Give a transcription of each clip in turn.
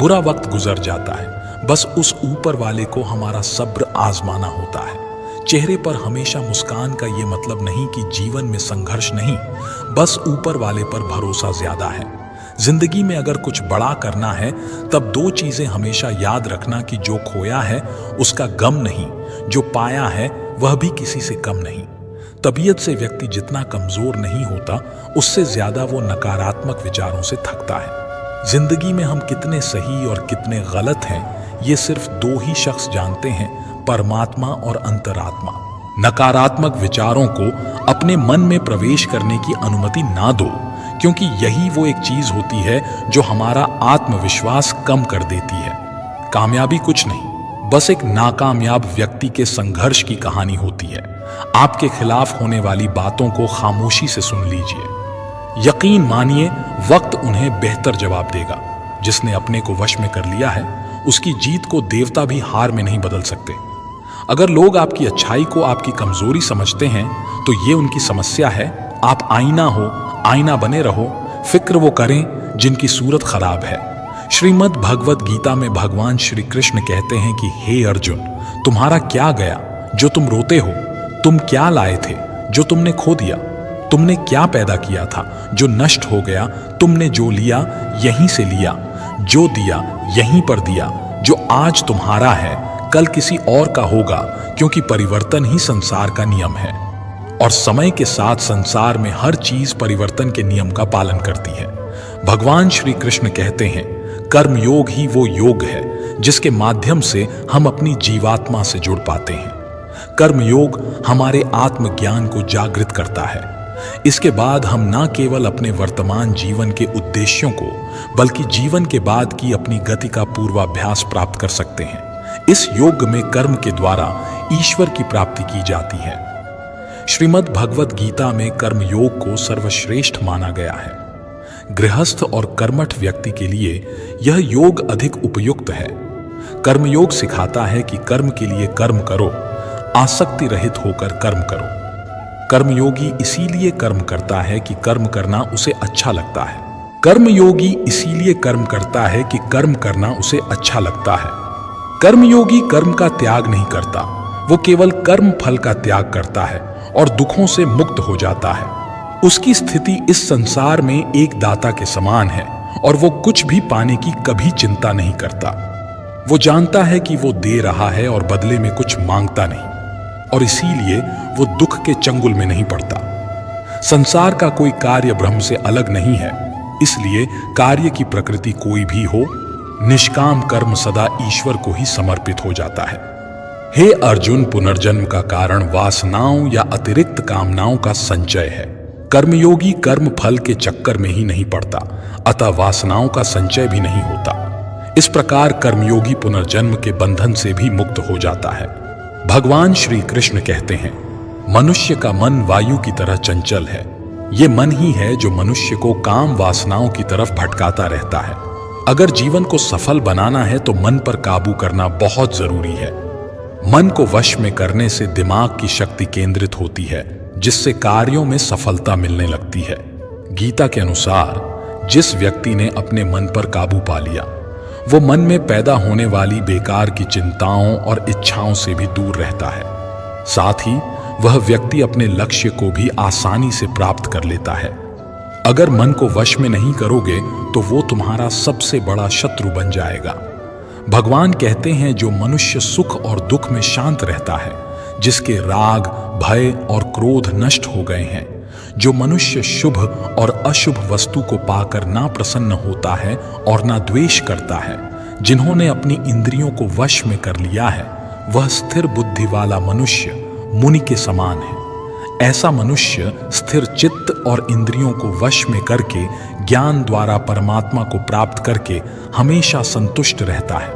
बुरा वक्त गुजर जाता है, बस उस ऊपर वाले को हमारा सब्र आजमाना होता है। चेहरे पर हमेशा मुस्कान का ये मतलब नहीं कि जीवन में संघर्ष नहीं, बस ऊपर वाले पर भरोसा ज्यादा है। जिंदगी में अगर कुछ बड़ा करना है तब दो चीजें हमेशा याद रखना कि जो खोया है उसका गम नहीं, जो पाया है वह भी किसी से कम नहीं। तबीयत से व्यक्ति जितना कमजोर नहीं होता, उससे ज्यादा वो नकारात्मक विचारों से थकता है। जिंदगी में हम कितने सही और कितने गलत हैं, ये सिर्फ दो ही शख्स जानते हैं, परमात्मा और अंतरात्मा। नकारात्मक विचारों को अपने मन में प्रवेश करने की अनुमति ना दो, क्योंकि यही वो एक चीज होती है जो हमारा आत्मविश्वास कम कर देती है। कामयाबी कुछ नहीं, बस एक नाकामयाब व्यक्ति के संघर्ष की कहानी होती है। आपके खिलाफ होने वाली बातों को खामोशी से सुन लीजिए। यकीन मानिए, वक्त उन्हें बेहतर जवाब देगा। जिसने अपने को वश में कर लिया है, उसकी जीत को देवता भी हार में नहीं बदल सकते। अगर लोग आपकी अच्छाई को आपकी कमजोरी समझते हैं तो ये उनकी समस्या है। आप आईना हो, आईना बने रहो। फिक्र वो करें जिनकी सूरत खराब है। श्रीमद् भगवत गीता में भगवान श्री कृष्ण कहते हैं कि हे अर्जुन, तुम्हारा क्या गया जो तुम रोते हो? तुम क्या लाए थे जो तुमने खो दिया? तुमने क्या पैदा किया था जो नष्ट हो गया? तुमने जो लिया यहीं से लिया, जो दिया यहीं पर दिया। जो आज तुम्हारा है कल किसी और का होगा, क्योंकि परिवर्तन ही संसार का नियम है। और समय के साथ संसार में हर चीज परिवर्तन के नियम का पालन करती है। भगवान श्री कृष्ण कहते हैं, कर्म योग ही वो योग है जिसके माध्यम से हम अपनी जीवात्मा से जुड़ पाते हैं। कर्म योग हमारे आत्मज्ञान को जागृत करता है। इसके बाद हम ना केवल अपने वर्तमान जीवन के उद्देश्यों को, बल्कि जीवन के बाद की अपनी गति का पूर्वाभ्यास प्राप्त कर सकते हैं। इस योग में कर्म के द्वारा ईश्वर की प्राप्ति की जाती है। श्रीमद् भगवत गीता में कर्म योग को सर्वश्रेष्ठ माना गया है। गृहस्थ और कर्मठ व्यक्ति के लिए यह योग अधिक उपयुक्त है। कर्मयोग सिखाता है कि कर्म के लिए कर्म करो, आसक्ति रहित होकर कर्म करो। कर्मयोगी इसीलिए कर्म करता है कि कर्म करना उसे अच्छा लगता है। कर्मयोगी इसीलिए कर्म करता है कि कर्म करना उसे अच्छा लगता है। कर्मयोगी कर्म का त्याग नहीं करता, वो केवल कर्म फल का त्याग करता है और दुखों से मुक्त हो जाता है। उसकी स्थिति इस संसार में एक दाता के समान है और वो कुछ भी पाने की कभी चिंता नहीं करता। वो जानता है कि वो दे रहा है और बदले में कुछ मांगता नहीं, और इसीलिए वो दुख के चंगुल में नहीं पड़ता। संसार का कोई कार्य ब्रह्म से अलग नहीं है, इसलिए कार्य की प्रकृति कोई भी हो, निष्काम कर्म सदा ईश्वर को ही समर्पित हो जाता है। हे अर्जुन, पुनर्जन्म का कारण वासनाओं या अतिरिक्त कामनाओं का संचय है। कर्मयोगी कर्म फल के चक्कर में ही नहीं पड़ता, अतः वासनाओं का संचय भी नहीं होता। इस प्रकार कर्मयोगी पुनर्जन्म के बंधन से भी मुक्त हो जाता है। भगवान श्री कृष्ण कहते हैं, मनुष्य का मन वायु की तरह चंचल है। ये मन ही है जो मनुष्य को काम वासनाओं की तरफ भटकाता रहता है। अगर जीवन को सफल बनाना है तो मन पर काबू करना बहुत जरूरी है। मन को वश में करने से दिमाग की शक्ति केंद्रित होती है, जिससे कार्यों में सफलता मिलने लगती है। गीता के अनुसार जिस व्यक्ति ने अपने मन पर काबू पा लिया, वो मन में पैदा होने वाली बेकार की चिंताओं और इच्छाओं से भी दूर रहता है। साथ ही वह व्यक्ति अपने लक्ष्य को भी आसानी से प्राप्त कर लेता है। अगर मन को वश में नहीं करोगे तो वो तुम्हारा सबसे बड़ा शत्रु बन जाएगा। भगवान कहते हैं, जो मनुष्य सुख और दुख में शांत रहता है, जिसके राग, भय और क्रोध नष्ट हो गए हैं, जो मनुष्य शुभ और अशुभ वस्तु को पाकर ना प्रसन्न होता है और ना द्वेष करता है, जिन्होंने अपनी इंद्रियों को वश में कर लिया है, वह स्थिर बुद्धि वाला मनुष्य मुनि के समान है। ऐसा मनुष्य स्थिर चित्त और इंद्रियों को वश में करके ज्ञान द्वारा परमात्मा को प्राप्त करके हमेशा संतुष्ट रहता है।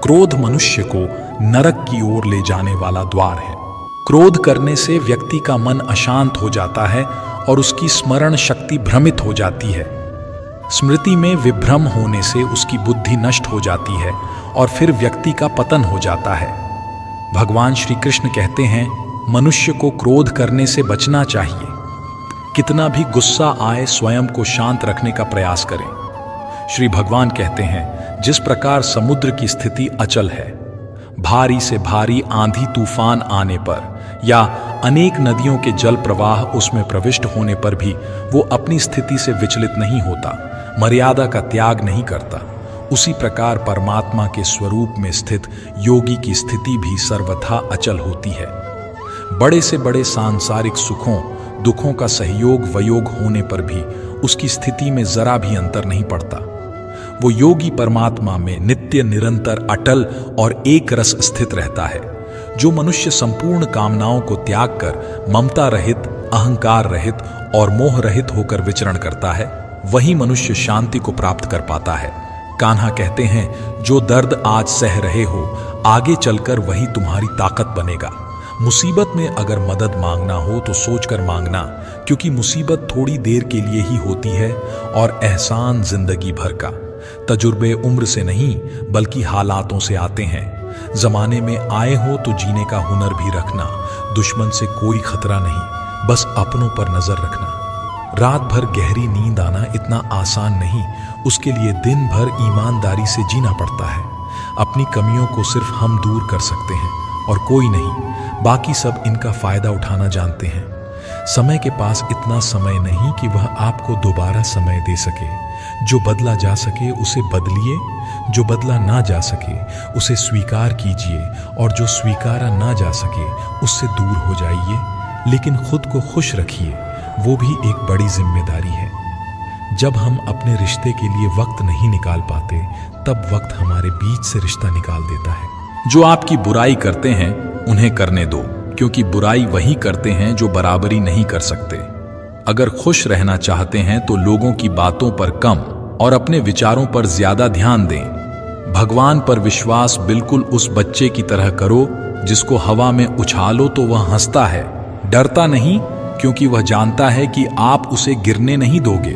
क्रोध मनुष्य को नरक की ओर ले जाने वाला द्वार है। क्रोध करने से व्यक्ति का मन अशांत हो जाता है और उसकी स्मरण शक्ति भ्रमित हो जाती है। स्मृति में विभ्रम होने से उसकी बुद्धि नष्ट हो जाती है और फिर व्यक्ति का पतन हो जाता है। भगवान श्री कृष्ण कहते हैं, मनुष्य को क्रोध करने से बचना चाहिए। कितना भी गुस्सा आए, स्वयं को शांत रखने का प्रयास करें। श्री भगवान कहते हैं, जिस प्रकार समुद्र की स्थिति अचल है, भारी से भारी आंधी तूफान आने पर या अनेक नदियों के जल प्रवाह उसमें प्रविष्ट होने पर भी वो अपनी स्थिति से विचलित नहीं होता, मर्यादा का त्याग नहीं करता, उसी प्रकार परमात्मा के स्वरूप में स्थित योगी की स्थिति भी सर्वथा अचल होती है। बड़े से बड़े सांसारिक सुखों दुखों का सहयोग वयोग होने पर भी उसकी स्थिति में जरा भी अंतर नहीं पड़ता। वो योगी परमात्मा में नित्य निरंतर अटल और एक रस स्थित रहता है। जो मनुष्य संपूर्ण कामनाओं को त्याग कर ममता रहित, अहंकार रहित और मोह रहित होकर विचरण करता है, वही मनुष्य शांति को प्राप्त कर पाता है। कान्हा कहते हैं, जो दर्द आज सह रहे हो, आगे चलकर वही तुम्हारी ताकत बनेगा। मुसीबत में अगर मदद मांगना हो तो सोचकर मांगना, क्योंकि मुसीबत थोड़ी देर के लिए ही होती है और एहसान जिंदगी भर का। तजुर्बे उम्र से नहीं बल्कि हालातों से आते हैं। जमाने में आए हो तो जीने का हुनर भी रखना। दुश्मन से कोई खतरा नहीं, बस अपनों पर नजर रखना। रात भर गहरी नींद आना इतना आसान नहीं, उसके लिए दिन भर ईमानदारी से जीना पड़ता है। अपनी कमियों को सिर्फ हम दूर कर सकते हैं और कोई नहीं, बाकी सब इनका फायदा उठाना जानते हैं। समय के पास इतना समय नहीं कि वह आपको दोबारा समय दे सके। जो बदला जा सके उसे बदलिए, जो बदला ना जा सके उसे स्वीकार कीजिए और जो स्वीकारा ना जा सके उससे दूर हो जाइए। लेकिन खुद को खुश रखिए, वो भी एक बड़ी जिम्मेदारी है। जब हम अपने रिश्ते के लिए वक्त नहीं निकाल पाते, तब वक्त हमारे बीच से रिश्ता निकाल देता है। जो आपकी बुराई करते हैं उन्हें करने दो, क्योंकि बुराई वही करते हैं जो बराबरी नहीं कर सकते। अगर खुश रहना चाहते हैं तो लोगों की बातों पर कम और अपने विचारों पर ज्यादा ध्यान दें। भगवान पर विश्वास बिल्कुल उस बच्चे की तरह करो जिसको हवा में उछालो तो वह हंसता है, डरता नहीं, क्योंकि वह जानता है कि आप उसे गिरने नहीं दोगे।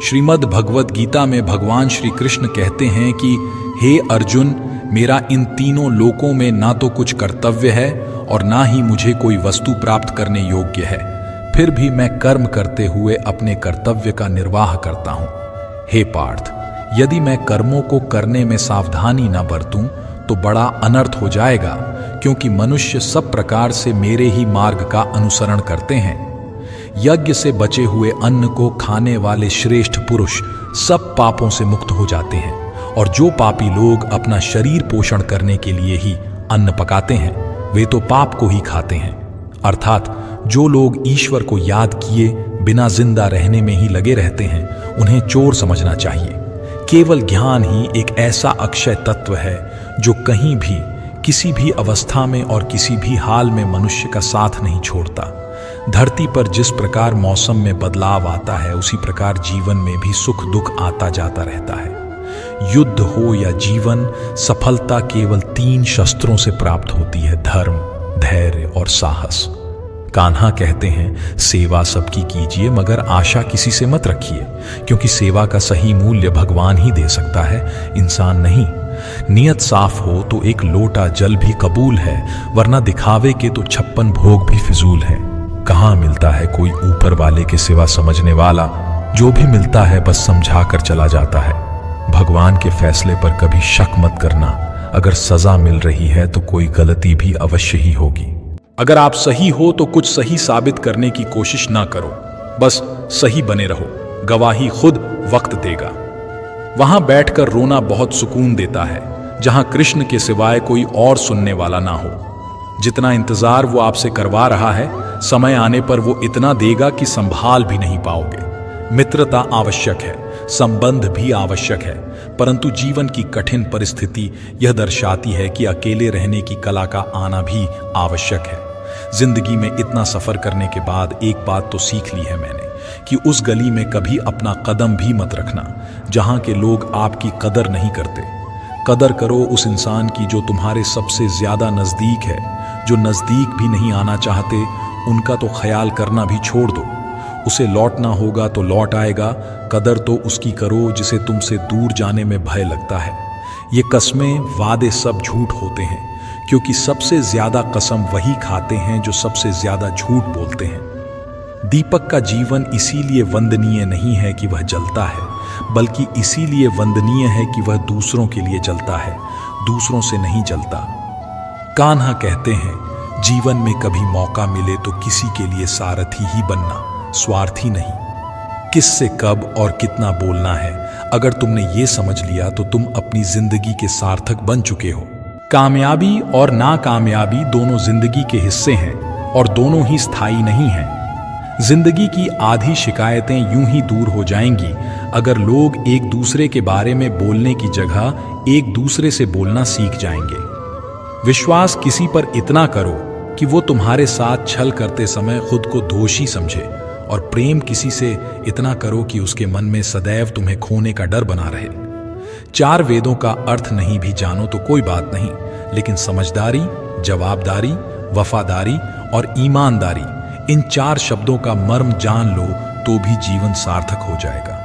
श्रीमद् भगवत गीता में भगवान श्री कृष्ण कहते हैं कि हे अर्जुन, मेरा इन तीनों लोकों में ना तो कुछ कर्तव्य है और ना ही मुझे कोई वस्तु प्राप्त करने योग्य है, फिर भी मैं कर्म करते हुए अपने कर्तव्य का निर्वाह करता हूं। हे पार्थ, यदि मैं कर्मों को करने में सावधानी न बरतूं तो बड़ा अनर्थ हो जाएगा, क्योंकि मनुष्य सब प्रकार से मेरे ही मार्ग का अनुसरण करते हैं। यज्ञ से बचे हुए अन्न को खाने वाले श्रेष्ठ पुरुष सब पापों से मुक्त हो जाते हैं, और जो पापी लोग अपना शरीर पोषण करने के लिए ही अन्न पकाते हैं, वे तो पाप को ही खाते हैं। अर्थात जो लोग ईश्वर को याद किए बिना जिंदा रहने में ही लगे रहते हैं, उन्हें चोर समझना चाहिए। केवल ज्ञान ही एक ऐसा अक्षय तत्व है जो कहीं भी, किसी भी अवस्था में और किसी भी हाल में मनुष्य का साथ नहीं छोड़ता। धरती पर जिस प्रकार मौसम में बदलाव आता है, उसी प्रकार जीवन में भी सुख दुख आता जाता रहता है। युद्ध हो या जीवन, सफलता केवल 3 शस्त्रों से प्राप्त होती है: धर्म, धैर्य और साहस। कान्हा कहते हैं, सेवा सबकी कीजिए मगर आशा किसी से मत रखिए, क्योंकि सेवा का सही मूल्य भगवान ही दे सकता है, इंसान नहीं। नियत साफ हो तो एक लोटा जल भी कबूल है, वरना दिखावे के तो 56 भोग भी फिजूल है। कहाँ मिलता है कोई ऊपर वाले के सिवा समझने वाला, जो भी मिलता है बस समझा कर चला जाता है। भगवान के फैसले पर कभी शक मत करना, अगर सजा मिल रही है तो कोई गलती भी अवश्य ही होगी। अगर आप सही हो तो कुछ सही साबित करने की कोशिश ना करो, बस सही बने रहो, गवाही खुद वक्त देगा। वहां बैठकर रोना बहुत सुकून देता है, जहां कृष्ण के सिवाय कोई और सुनने वाला ना हो। जितना इंतजार वो आपसे करवा रहा है, समय आने पर वो इतना देगा कि संभाल भी नहीं पाओगे। मित्रता आवश्यक है, संबंध भी आवश्यक है, परंतु जीवन की कठिन परिस्थिति यह दर्शाती है कि अकेले रहने की कला का आना भी आवश्यक है। जिंदगी में इतना सफर करने के बाद एक बात तो सीख ली है मैंने, कि उस गली में कभी अपना कदम भी मत रखना जहां के लोग आपकी कदर नहीं करते। कदर करो उस इंसान की जो तुम्हारे सबसे ज्यादा नजदीक है। जो नजदीक भी नहीं आना चाहते, उनका तो ख्याल करना भी छोड़ दो। उसे लौटना होगा तो लौट आएगा। कदर तो उसकी करो जिसे तुमसे दूर जाने में भय लगता है। ये कस्में, वादे सब झूठ होते हैं, क्योंकि सबसे ज्यादा कसम वही खाते हैं जो सबसे ज्यादा झूठ बोलते हैं। दीपक का जीवन इसीलिए वंदनीय नहीं है कि वह जलता है, बल्कि इसीलिए वंदनीय है कि वह दूसरों के लिए जलता है, दूसरों से नहीं जलता। कान्हा कहते हैं, जीवन में कभी मौका मिले तो किसी के लिए सारथी ही बनना, स्वार्थी नहीं। किससे कब और कितना बोलना है, अगर तुमने ये समझ लिया तो तुम अपनी जिंदगी के सार्थक बन चुके हो। कामयाबी और नाकामयाबी दोनों जिंदगी के हिस्से हैं और दोनों ही स्थायी नहीं हैं। जिंदगी की आधी शिकायतें यूं ही दूर हो जाएंगी अगर लोग एक दूसरे के बारे में बोलने की जगह एक दूसरे से बोलना सीख जाएंगे। विश्वास किसी पर इतना करो कि वो तुम्हारे साथ छल करते समय खुद को दोषी समझे, और प्रेम किसी से इतना करो कि उसके मन में सदैव तुम्हें खोने का डर बना रहे। 4 वेदों का अर्थ नहीं भी जानो तो कोई बात नहीं, लेकिन समझदारी, जवाबदारी, वफादारी और ईमानदारी, इन 4 शब्दों का मर्म जान लो तो भी जीवन सार्थक हो जाएगा।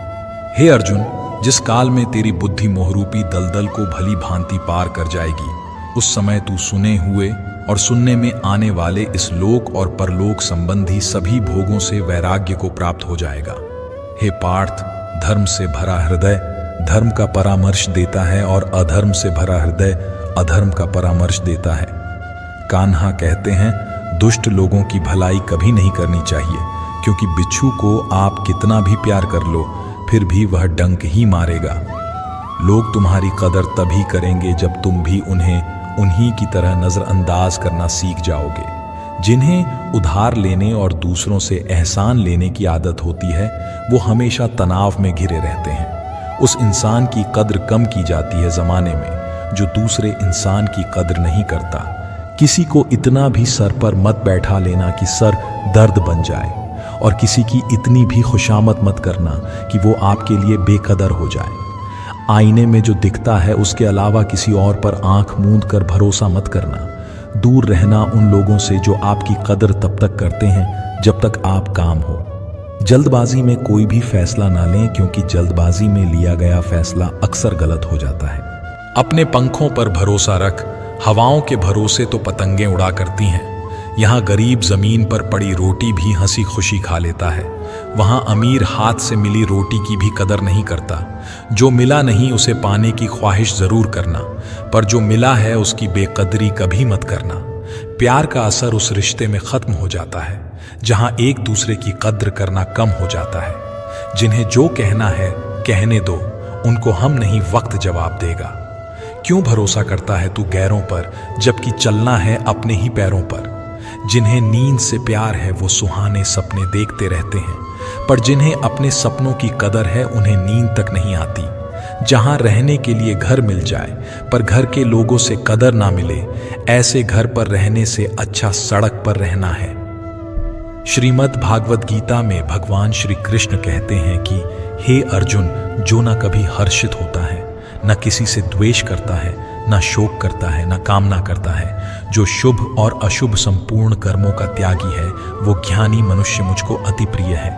हे अर्जुन, जिस काल में तेरी बुद्धि मोहरूपी दलदल को भली भांति पार कर जाएगी, उस समय तू सुने हुए और सुनने में आने वाले इस लोक और परलोक संबंधी सभी भोगों से वैराग्य को प्राप्त हो जाएगा। हे पार्थ, धर्म से भरा हृदय धर्म का परामर्श देता है और अधर्म से भरा हृदय अधर्म का परामर्श देता है। कान्हा कहते हैं, दुष्ट लोगों की भलाई कभी नहीं करनी चाहिए, क्योंकि बिच्छू को आप कितना भी प्यार कर लो फिर भी वह डंक ही मारेगा। लोग तुम्हारी कदर तभी करेंगे जब तुम भी उन्हें उन्हीं की तरह नजरअंदाज करना सीख जाओगे। जिन्हें उधार लेने और दूसरों से एहसान लेने की आदत होती है, वो हमेशा तनाव में घिरे रहते हैं। उस इंसान की कद्र कम की जाती है जमाने में जो दूसरे इंसान की कद्र नहीं करता। किसी को इतना भी सर पर मत बैठा लेना कि सर दर्द बन जाए, और किसी की इतनी भी खुशामद मत करना कि वो आपके लिए बेकदर हो जाए। आईने में जो दिखता है उसके अलावा किसी और पर आंख मूंद कर भरोसा मत करना। दूर रहना उन लोगों से जो आपकी कदर तब तक करते हैं जब तक आप काम हो। जल्दबाजी में कोई भी फैसला ना लें, क्योंकि जल्दबाजी में लिया गया फैसला अक्सर गलत हो जाता है। अपने पंखों पर भरोसा रख, हवाओं के भरोसे तो पतंगें उड़ा करती हैं। यहाँ गरीब जमीन पर पड़ी रोटी भी हंसी खुशी खा लेता है, वहाँ अमीर हाथ से मिली रोटी की भी कदर नहीं करता। जो मिला नहीं उसे पाने की ख्वाहिश जरूर करना, पर जो मिला है उसकी बेकदरी कभी मत करना। प्यार का असर उस रिश्ते में खत्म हो जाता है जहाँ एक दूसरे की कद्र करना कम हो जाता है। जिन्हें जो कहना है कहने दो, उनको हम नहीं वक्त जवाब देगा। क्यों भरोसा करता है तू गैरों पर, जबकि चलना है अपने ही पैरों पर। जिन्हें नींद से प्यार है वो सुहाने सपने देखते रहते हैं, पर जिन्हें अपने सपनों की कदर है उन्हें नींद तक नहीं आती। जहां रहने के लिए घर मिल जाए पर घर के लोगों से कदर ना मिले, ऐसे घर पर रहने से अच्छा सड़क पर रहना है। श्रीमद् भागवत गीता में भगवान श्री कृष्ण कहते हैं कि हे अर्जुन, जो न कभी हर्षित होता है, न किसी से द्वेष करता है, न शोक करता है, न कामना करता है, जो शुभ और अशुभ संपूर्ण कर्मों का त्यागी है, वो ज्ञानी मनुष्य मुझको अति प्रिय है।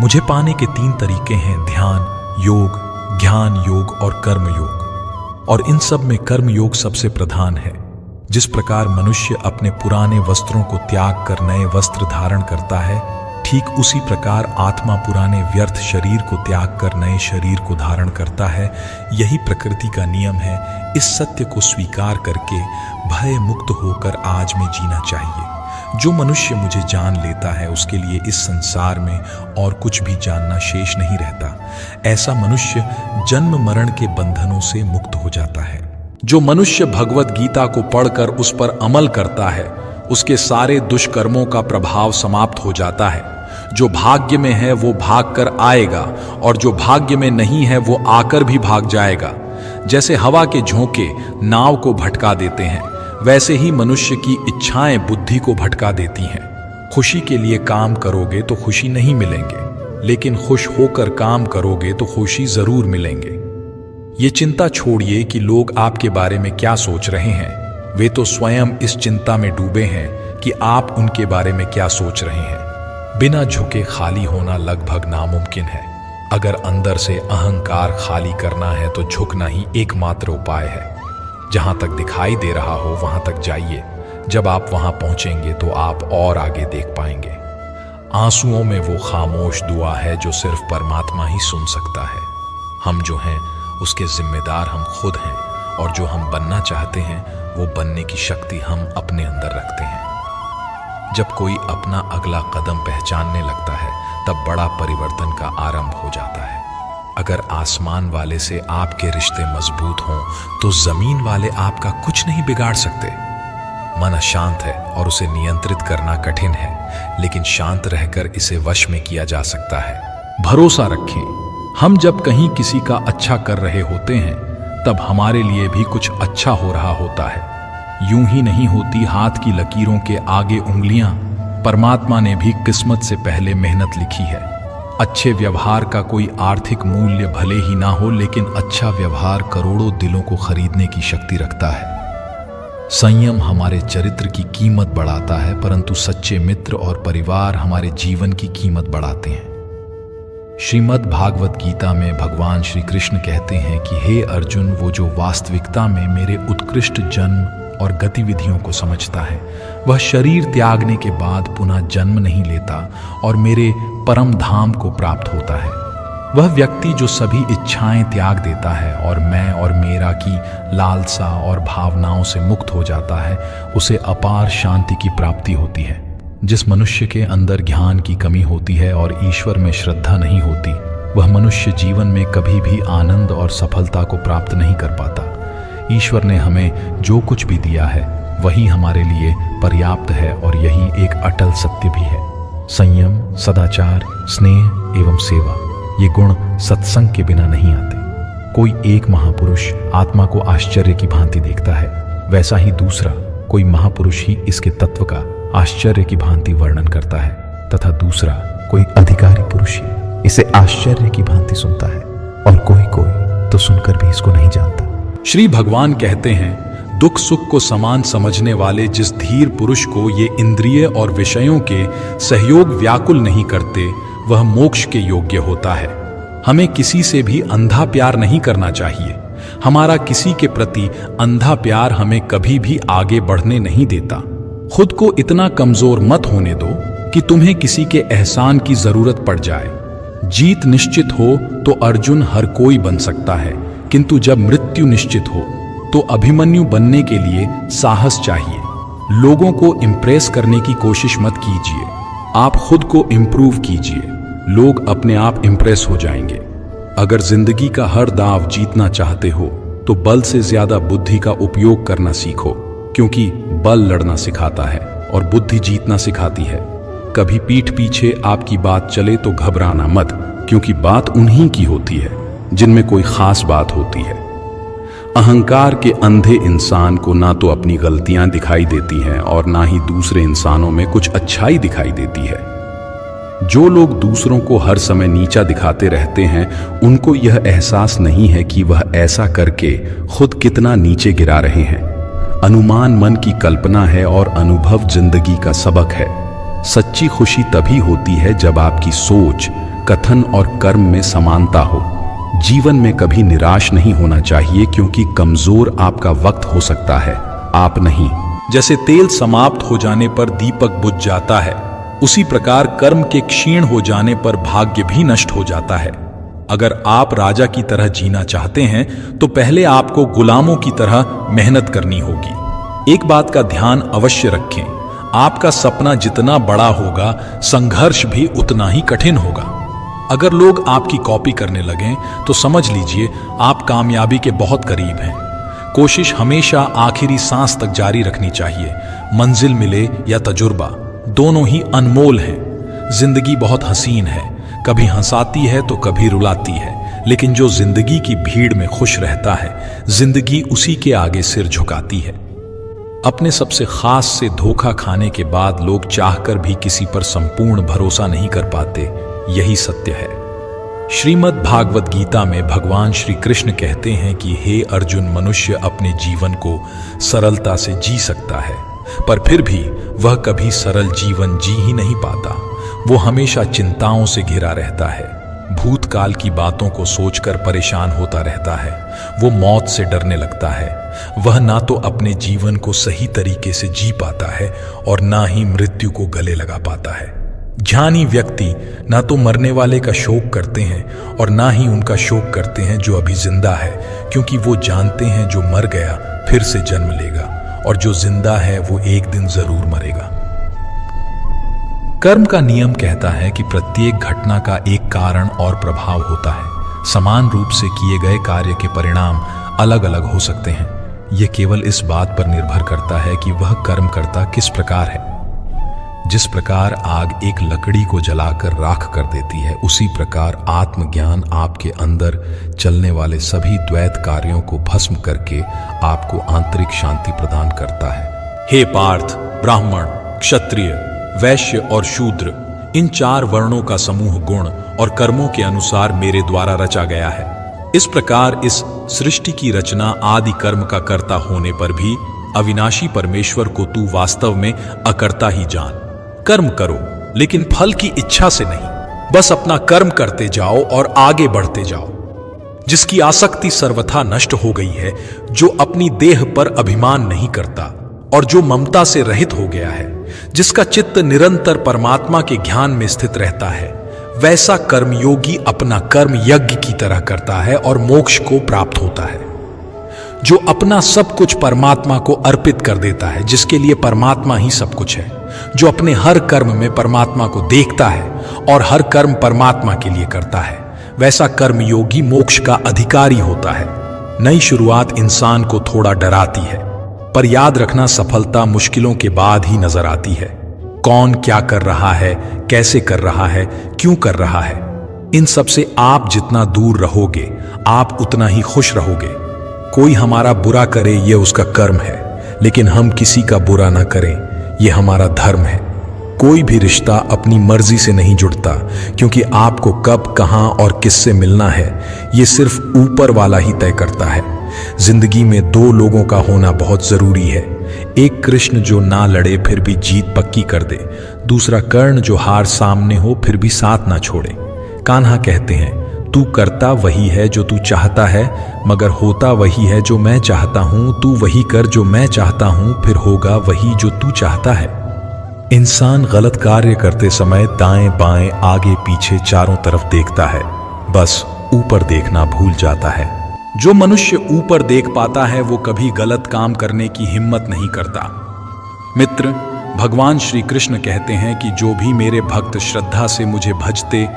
मुझे पाने के 3 तरीके हैं, ध्यान योग, ज्ञान योग और कर्म योग, और इन सब में कर्म योग सबसे प्रधान है। जिस प्रकार मनुष्य अपने पुराने वस्त्रों को त्याग कर नए वस्त्र धारण करता है, ठीक उसी प्रकार आत्मा पुराने व्यर्थ शरीर को त्याग कर नए शरीर को धारण करता है। यही प्रकृति का नियम है। इस सत्य को स्वीकार करके भय मुक्त होकर आज में जीना चाहिए। जो मनुष्य मुझे जान लेता है उसके लिए इस संसार में और कुछ भी जानना शेष नहीं रहता। ऐसा मनुष्य जन्म मरण के बंधनों से मुक्त हो जाता है। जो मनुष्य भगवत गीता को पढ़कर उस पर अमल करता है, उसके सारे दुष्कर्मों का प्रभाव समाप्त हो जाता है। जो भाग्य में है वो भाग कर आएगा, और जो भाग्य में नहीं है वो आकर भी भाग जाएगा। जैसे हवा के झोंके नाव को भटका देते हैं, वैसे ही मनुष्य की इच्छाएं बुद्धि को भटका देती हैं। खुशी के लिए काम करोगे तो खुशी नहीं मिलेंगे, लेकिन खुश होकर काम करोगे तो खुशी जरूर मिलेंगे। ये चिंता छोड़िए कि लोग आपके बारे में क्या सोच रहे हैं। वे तो स्वयं इस चिंता में डूबे हैं कि आप उनके बारे में क्या सोच रहे हैं। बिना झुके खाली होना लगभग नामुमकिन है। अगर अंदर से अहंकार खाली करना है तो झुकना ही एकमात्र उपाय है। जहां तक दिखाई दे रहा हो वहां तक जाइए। जब आप वहां पहुंचेंगे तो आप और आगे देख पाएंगे। आंसुओं में वो खामोश दुआ है जो सिर्फ परमात्मा ही सुन सकता है। हम जो हैं उसके जिम्मेदार हम खुद हैं, और जो हम बनना चाहते हैं वो बनने की शक्ति हम अपने अंदर रखते हैं। जब कोई अपना अगला कदम पहचानने लगता है तब बड़ा परिवर्तन का आरंभ हो जाता है। अगर आसमान वाले से आपके रिश्ते मजबूत हों तो जमीन वाले आपका कुछ नहीं बिगाड़ सकते। मन अशांत है और उसे नियंत्रित करना कठिन है, लेकिन शांत रहकर इसे वश में किया जा सकता है। भरोसा रखें, हम जब कहीं किसी का अच्छा कर रहे होते हैं तब हमारे लिए भी कुछ अच्छा हो रहा होता है। यूं ही नहीं होती हाथ की लकीरों के आगे उंगलियां, परमात्मा ने भी किस्मत से पहले मेहनत लिखी है। अच्छे व्यवहार का कोई आर्थिक मूल्य भले ही ना हो, लेकिन अच्छा व्यवहार करोड़ों दिलों को खरीदने की शक्ति रखता है। संयम हमारे चरित्र की कीमत बढ़ाता है, परंतु सच्चे मित्र और परिवार हमारे जीवन की कीमत बढ़ाते हैं। श्रीमद् भागवत गीता में भगवान श्री कृष्ण कहते हैं कि हे अर्जुन, वो जो वास्तविकता में मेरे उत्कृष्ट जन्म और गतिविधियों को समझता है, वह शरीर त्यागने के बाद पुनः जन्म नहीं लेता और मेरे परम धाम को प्राप्त होता है। वह व्यक्ति जो सभी इच्छाएं त्याग देता है और मैं और मेरा की लालसा और भावनाओं से मुक्त हो जाता है, उसे अपार शांति की प्राप्ति होती है। जिस मनुष्य के अंदर ज्ञान की कमी होती है और ईश्वर में श्रद्धा नहीं होती, वह मनुष्य जीवन में कभी भी आनंद और सफलता को प्राप्त नहीं कर पाता। ईश्वर ने हमें जो कुछ भी दिया है वही हमारे लिए पर्याप्त है, और यही एक अटल सत्य भी है। संयम, सदाचार, स्नेह एवं सेवा, ये गुण सत्संग के बिना नहीं आते। कोई एक महापुरुष आत्मा को आश्चर्य की भांति देखता है, वैसा ही दूसरा कोई महापुरुष ही इसके तत्व का आश्चर्य की भांति वर्णन करता है, तथा दूसरा कोई अधिकारी पुरुष ही इसे आश्चर्य की भांति सुनता है, और कोई कोई तो सुनकर भी इसको नहीं जानता। श्री भगवान कहते हैं, दुख सुख को समान समझने वाले जिस धीर पुरुष को ये इंद्रिय और विषयों के सहयोग व्याकुल नहीं करते, वह मोक्ष के योग्य होता है। हमें किसी से भी अंधा प्यार नहीं करना चाहिए। हमारा किसी के प्रति अंधा प्यार हमें कभी भी आगे बढ़ने नहीं देता। खुद को इतना कमजोर मत होने दो कि तुम्हें किसी के एहसान की जरूरत पड़ जाए। जीत निश्चित हो तो अर्जुन हर कोई बन सकता है, किंतु जब मृत्यु निश्चित हो तो अभिमन्यु बनने के लिए साहस चाहिए। लोगों को इंप्रेस करने की कोशिश मत कीजिए, आप खुद को इंप्रूव कीजिए, लोग अपने आप इंप्रेस हो जाएंगे। अगर जिंदगी का हर दांव जीतना चाहते हो तो बल से ज्यादा बुद्धि का उपयोग करना सीखो, क्योंकि बल लड़ना सिखाता है और बुद्धि जीतना सिखाती है। कभी पीठ पीछे आपकी बात चले तो घबराना मत, क्योंकि बात उन्हीं की होती है जिनमें कोई खास बात होती है। अहंकार के अंधे इंसान को ना तो अपनी गलतियां दिखाई देती हैं और ना ही दूसरे इंसानों में कुछ अच्छाई दिखाई देती है। जो लोग दूसरों को हर समय नीचा दिखाते रहते हैं, उनको यह एहसास नहीं है कि वह ऐसा करके खुद कितना नीचे गिरा रहे हैं। अनुमान मन की कल्पना है और अनुभव जिंदगी का सबक है। सच्ची खुशी तभी होती है जब आपकी सोच, कथन और कर्म में समानता हो। जीवन में कभी निराश नहीं होना चाहिए, क्योंकि कमजोर आपका वक्त हो सकता है, आप नहीं। जैसे तेल समाप्त हो जाने पर दीपक बुझ जाता है, उसी प्रकार कर्म के क्षीण हो जाने पर भाग्य भी नष्ट हो जाता है। अगर आप राजा की तरह जीना चाहते हैं तो पहले आपको गुलामों की तरह मेहनत करनी होगी। एक बात का ध्यान अवश्य रखें, आपका सपना जितना बड़ा होगा, संघर्ष भी उतना ही कठिन होगा। अगर लोग आपकी कॉपी करने लगें तो समझ लीजिए आप कामयाबी के बहुत करीब हैं। कोशिश हमेशा आखिरी सांस तक जारी रखनी चाहिए। मंजिल मिले या तजुर्बा, दोनों ही अनमोल हैं। जिंदगी बहुत हसीन है, कभी हंसाती है तो कभी रुलाती है, लेकिन जो जिंदगी की भीड़ में खुश रहता है, जिंदगी उसी के आगे सिर झुकाती है। अपने सबसे खास से धोखा खाने के बाद लोग चाहकर भी किसी पर संपूर्ण भरोसा नहीं कर पाते, यही सत्य है। श्रीमद् भागवत गीता में भगवान श्री कृष्ण कहते हैं कि हे अर्जुन, मनुष्य अपने जीवन को सरलता से जी सकता है, पर फिर भी वह कभी सरल जीवन जी ही नहीं पाता। वो हमेशा चिंताओं से घिरा रहता है, भूतकाल की बातों को सोचकर परेशान होता रहता है, वो मौत से डरने लगता है। वह ना तो अपने जीवन को सही तरीके से जी पाता है और ना ही मृत्यु को गले लगा पाता है। ज्ञानी व्यक्ति ना तो मरने वाले का शोक करते हैं और ना ही उनका शोक करते हैं जो अभी जिंदा है, क्योंकि वो जानते हैं जो मर गया फिर से जन्म लेगा और जो जिंदा है वो एक दिन जरूर मरेगा। कर्म का नियम कहता है कि प्रत्येक घटना का एक कारण और प्रभाव होता है। समान रूप से किए गए कार्य के परिणाम अलग अलग हो सकते हैं। यह केवल इस बात पर निर्भर करता है कि वह कर्म करता किस प्रकार है। जिस प्रकार आग एक लकड़ी को जलाकर राख कर देती है, उसी प्रकार आत्मज्ञान आपके अंदर चलने वाले सभी द्वैत कार्यों को भस्म करके आपको आंतरिक शांति प्रदान करता है। हे पार्थ, ब्राह्मण, क्षत्रिय, वैश्य और शूद्र, इन 4 वर्णों का समूह गुण और कर्मों के अनुसार मेरे द्वारा रचा गया है। इस प्रकार इस सृष्टि की रचना आदि कर्म का कर्ता होने पर भी अविनाशी परमेश्वर को तू वास्तव में अकर्ता ही जान। कर्म करो लेकिन फल की इच्छा से नहीं, बस अपना कर्म करते जाओ और आगे बढ़ते जाओ। जिसकी आसक्ति सर्वथा नष्ट हो गई है, जो अपनी देह पर अभिमान नहीं करता और जो ममता से रहित हो गया है, जिसका चित्त निरंतर परमात्मा के ज्ञान में स्थित रहता है, वैसा कर्मयोगी अपना कर्म यज्ञ की तरह करता है और मोक्ष को प्राप्त होता है। जो अपना सब कुछ परमात्मा को अर्पित कर देता है, जिसके लिए परमात्मा ही सब कुछ है, जो अपने हर कर्म में परमात्मा को देखता है और हर कर्म परमात्मा के लिए करता है, वैसा कर्मयोगी मोक्ष का अधिकारी होता है। नई शुरुआत इंसान को थोड़ा डराती है, पर याद रखना सफलता मुश्किलों के बाद ही नजर आती है। कौन क्या कर रहा है, कैसे कर रहा है, क्यों कर रहा है, इन सब से आप जितना दूर रहोगे आप उतना ही खुश रहोगे। कोई हमारा बुरा करे ये उसका कर्म है, लेकिन हम किसी का बुरा ना करें ये हमारा धर्म है। कोई भी रिश्ता अपनी मर्जी से नहीं जुड़ता, क्योंकि आपको कब, कहां और किससे मिलना है ये सिर्फ ऊपर वाला ही तय करता है। जिंदगी में 2 लोगों का होना बहुत जरूरी है। एक कृष्ण जो ना लड़े फिर भी जीत पक्की कर दे, दूसरा कर्ण जो हार सामने हो फिर भी साथ ना छोड़े। कान्हा कहते हैं, तू करता वही है जो तू चाहता है, मगर होता वही है जो मैं चाहता हूं। तू वही कर जो मैं चाहता हूं, फिर होगा वही जो तू चाहता है। इंसान गलत कार्य करते समय दाएं बाएं आगे पीछे चारों तरफ देखता है, बस ऊपर देखना भूल जाता है। जो मनुष्य ऊपर देख पाता है वो कभी गलत काम करने की हिम्मत नहीं करता। मित्र, भगवान श्री कृष्ण कहते हैं कि जो भी मेरे भक्त श्रद्धा से मुझे भजते,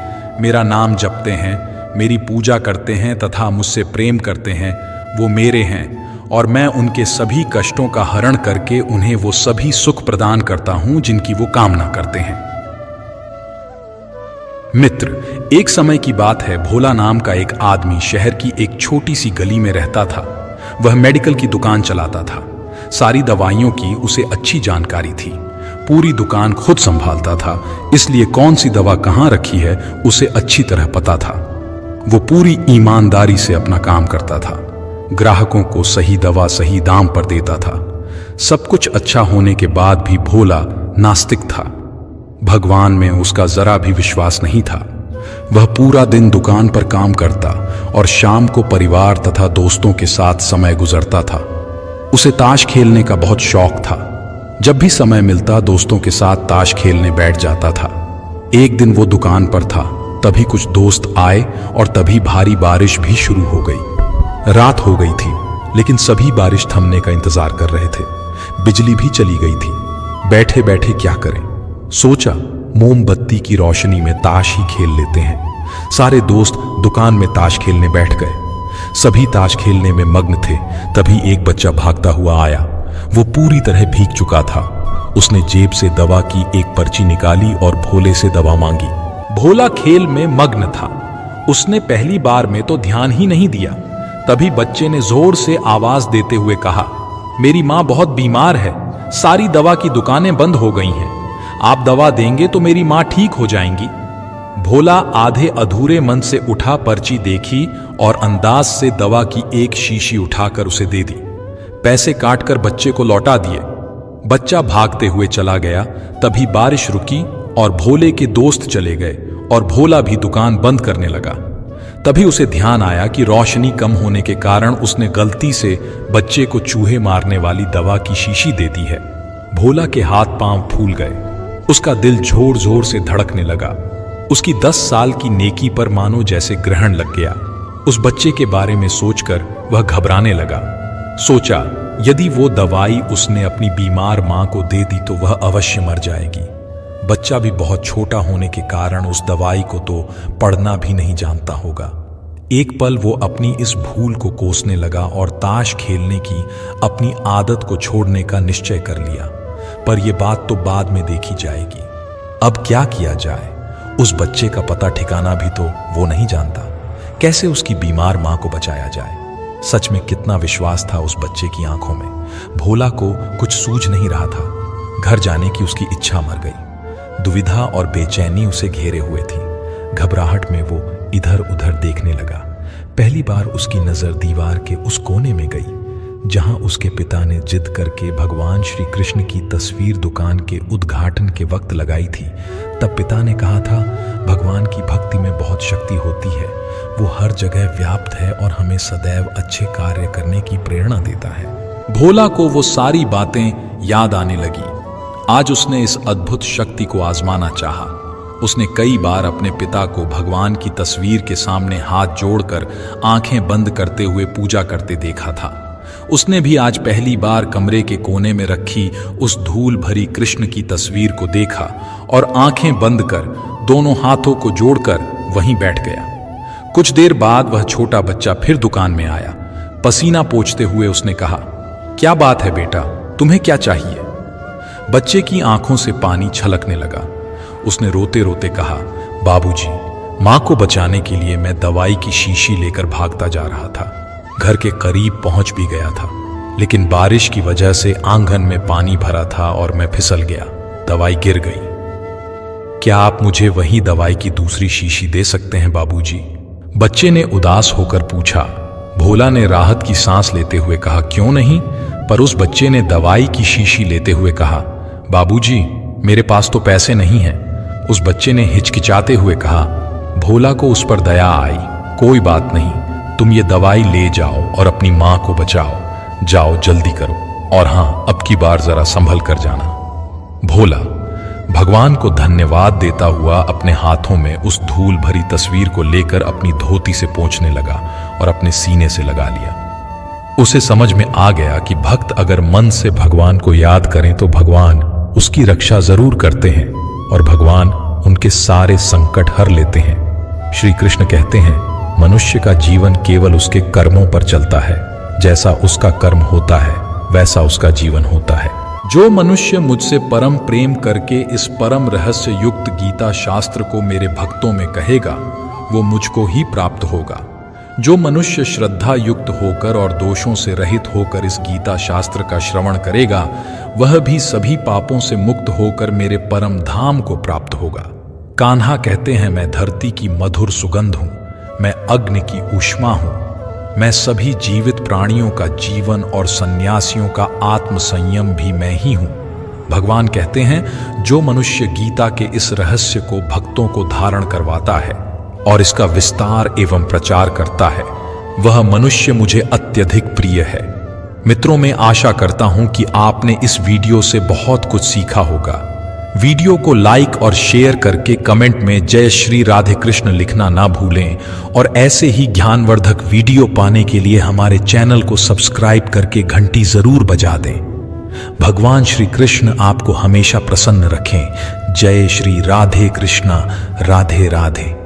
मेरा नाम जपते हैं, मेरी पूजा करते हैं तथा मुझसे प्रेम करते हैं, वो मेरे हैं और मैं उनके सभी कष्टों का हरण करके उन्हें वो सभी सुख प्रदान करता हूं जिनकी वो कामना करते हैं। मित्र, एक समय की बात है, भोला नाम का एक आदमी शहर की एक छोटी सी गली में रहता था। वह मेडिकल की दुकान चलाता था। सारी दवाइयों की उसे अच्छी जानकारी थी। पूरी दुकान खुद संभालता था, इसलिए कौन सी दवा कहां रखी है उसे अच्छी तरह पता था। वो पूरी ईमानदारी से अपना काम करता था। ग्राहकों को सही दवा सही दाम पर देता था। सब कुछ अच्छा होने के बाद भी भोला नास्तिक था। भगवान में उसका जरा भी विश्वास नहीं था। वह पूरा दिन दुकान पर काम करता और शाम को परिवार तथा दोस्तों के साथ समय गुजरता था। उसे ताश खेलने का बहुत शौक था। जब भी समय मिलता दोस्तों के साथ ताश खेलने बैठ जाता था। एक दिन वो दुकान पर था, तभी कुछ दोस्त आए और तभी भारी बारिश भी शुरू हो गई। रात हो गई थी, लेकिन सभी बारिश थमने का इंतजार कर रहे थे। बिजली भी चली गई थी। बैठे बैठे क्या करें, सोचा मोमबत्ती की रोशनी में ताश ही खेल लेते हैं। सारे दोस्त दुकान में ताश खेलने बैठ गए। सभी ताश खेलने में मग्न थे। तभी एक बच्चा भागता हुआ आया। वो पूरी तरह भीग चुका था। उसने जेब से दवा की एक पर्ची निकाली और भोले से दवा मांगी। भोला खेल में मग्न था। उसने पहली बार में तो ध्यान ही नहीं दिया। तभी बच्चे ने जोर से आवाज देते हुए कहा, मेरी माँ बहुत बीमार है, सारी दवा की दुकानें बंद हो गई हैं। आप दवा देंगे तो मेरी माँ ठीक हो जाएंगी। भोला आधे अधूरे मन से उठा, पर्ची देखी और अंदाज से दवा की एक शीशी उठाकर उसे दे दी। पैसे काटकर बच्चे को लौटा दिए। बच्चा भागते हुए चला गया। तभी बारिश रुकी और भोले के दोस्त चले गए और भोला भी दुकान बंद करने लगा। तभी उसे ध्यान आया कि रोशनी कम होने के कारण उसने गलती से बच्चे को चूहे मारने वाली दवा की शीशी दे दी है। भोला के हाथ पांव फूल गए। उसका दिल जोर जोर से धड़कने लगा। उसकी 10 साल की नेकी पर मानो जैसे ग्रहण लग गया। उस बच्चे के बारे में सोचकर वह घबराने लगा। सोचा, यदि वो दवाई उसने अपनी बीमार मां को दे दी तो वह अवश्य मर जाएगी। बच्चा भी बहुत छोटा होने के कारण उस दवाई को तो पढ़ना भी नहीं जानता होगा। एक पल वो अपनी इस भूल को कोसने लगा और ताश खेलने की अपनी आदत को छोड़ने का निश्चय कर लिया। पर यह बात तो बाद में देखी जाएगी। अब क्या किया जाए? उस बच्चे का पता ठिकाना भी तो वो नहीं जानता। कैसे उसकी बीमार मां को बचाया जाए? सच में कितना विश्वास था उस बच्चे की आंखों में। भोला को कुछ सूझ नहीं रहा था। घर जाने की उसकी इच्छा मर गई। दुविधा और बेचैनी उसे घेरे हुए थी। घबराहट में वो इधर उधर देखने लगा। पहली बार उसकी नजर दीवार के उस कोने में गई जहां उसके पिता ने जिद करके भगवान श्री कृष्ण की तस्वीर दुकान के उद्घाटन के वक्त लगाई थी। तब पिता ने कहा था, भगवान की भक्ति में बहुत शक्ति होती है, वो हर जगह व्याप्त है और हमें सदैव अच्छे कार्य करने की प्रेरणा देता है। भोला को वो सारी बातें याद आने लगी। आज उसने इस अद्भुत शक्ति को आजमाना चाहा। उसने कई बार अपने पिता को भगवान की तस्वीर के सामने हाथ जोड़कर आंखें बंद करते हुए पूजा करते देखा था। उसने भी आज पहली बार कमरे के कोने में रखी उस धूल भरी कृष्ण की तस्वीर को देखा और आंखें बंद कर दोनों हाथों को जोड़कर वहीं बैठ गया। कुछ देर बाद वह छोटा बच्चा फिर दुकान में आया। पसीना पोंछते हुए उसने कहा, क्या बात है बेटा, तुम्हें क्या चाहिए? बच्चे की आंखों से पानी छलकने लगा। उसने रोते रोते कहा, बाबूजी, मां को बचाने के लिए मैं दवाई की शीशी लेकर भागता जा रहा था। घर के करीब पहुंच भी गया था, लेकिन बारिश की वजह से आंगन में पानी भरा था और मैं फिसल गया। दवाई गिर गई। क्या आप मुझे वही दवाई की दूसरी शीशी दे सकते हैं बाबूजी? बच्चे ने उदास होकर पूछा। भोला ने राहत की सांस लेते हुए कहा, क्यों नहीं? पर उस बच्चे ने दवाई की शीशी लेते हुए कहा, बाबूजी, मेरे पास तो पैसे नहीं हैं। उस बच्चे ने हिचकिचाते हुए कहा। भोला को उस पर दया आई। कोई बात नहीं, तुम ये दवाई ले जाओ और अपनी मां को बचाओ। जाओ, जल्दी करो, और हां, अब की बार जरा संभल कर जाना। भोला भगवान को धन्यवाद देता हुआ अपने हाथों में उस धूल भरी तस्वीर को लेकर अपनी धोती से पोंछने लगा और अपने सीने से लगा लिया। उसे समझ में आ गया कि भक्त अगर मन से भगवान को याद करें तो भगवान उसकी रक्षा जरूर करते हैं और भगवान उनके सारे संकट हर लेते हैं। श्री कृष्ण कहते हैं, मनुष्य का जीवन केवल उसके कर्मों पर चलता है। जैसा उसका कर्म होता है वैसा उसका जीवन होता है। जो मनुष्य मुझसे परम प्रेम करके इस परम रहस्य युक्त गीता शास्त्र को मेरे भक्तों में कहेगा, वो मुझको ही प्राप्त होगा। जो मनुष्य श्रद्धा युक्त होकर और दोषों से रहित होकर इस गीता शास्त्र का श्रवण करेगा, वह भी सभी पापों से मुक्त होकर मेरे परम धाम को प्राप्त होगा। कान्हा कहते हैं, मैं धरती की मधुर सुगंध हूं, मैं अग्नि की ऊष्मा हूं, मैं सभी जीवित प्राणियों का जीवन और सन्यासियों का आत्म संयम भी मैं ही हूं। भगवान कहते हैं, जो मनुष्य गीता के इस रहस्य को भक्तों को धारण करवाता है और इसका विस्तार एवं प्रचार करता है, वह मनुष्य मुझे अत्यधिक प्रिय है। मित्रों, मैं आशा करता हूं कि आपने इस वीडियो से बहुत कुछ सीखा होगा। वीडियो को लाइक और शेयर करके कमेंट में जय श्री राधे कृष्ण लिखना ना भूलें और ऐसे ही ज्ञानवर्धक वीडियो पाने के लिए हमारे चैनल को सब्सक्राइब करके घंटी जरूर बजा दें। भगवान श्री कृष्ण आपको हमेशा प्रसन्न रखें। जय श्री राधे कृष्णा। राधे राधे।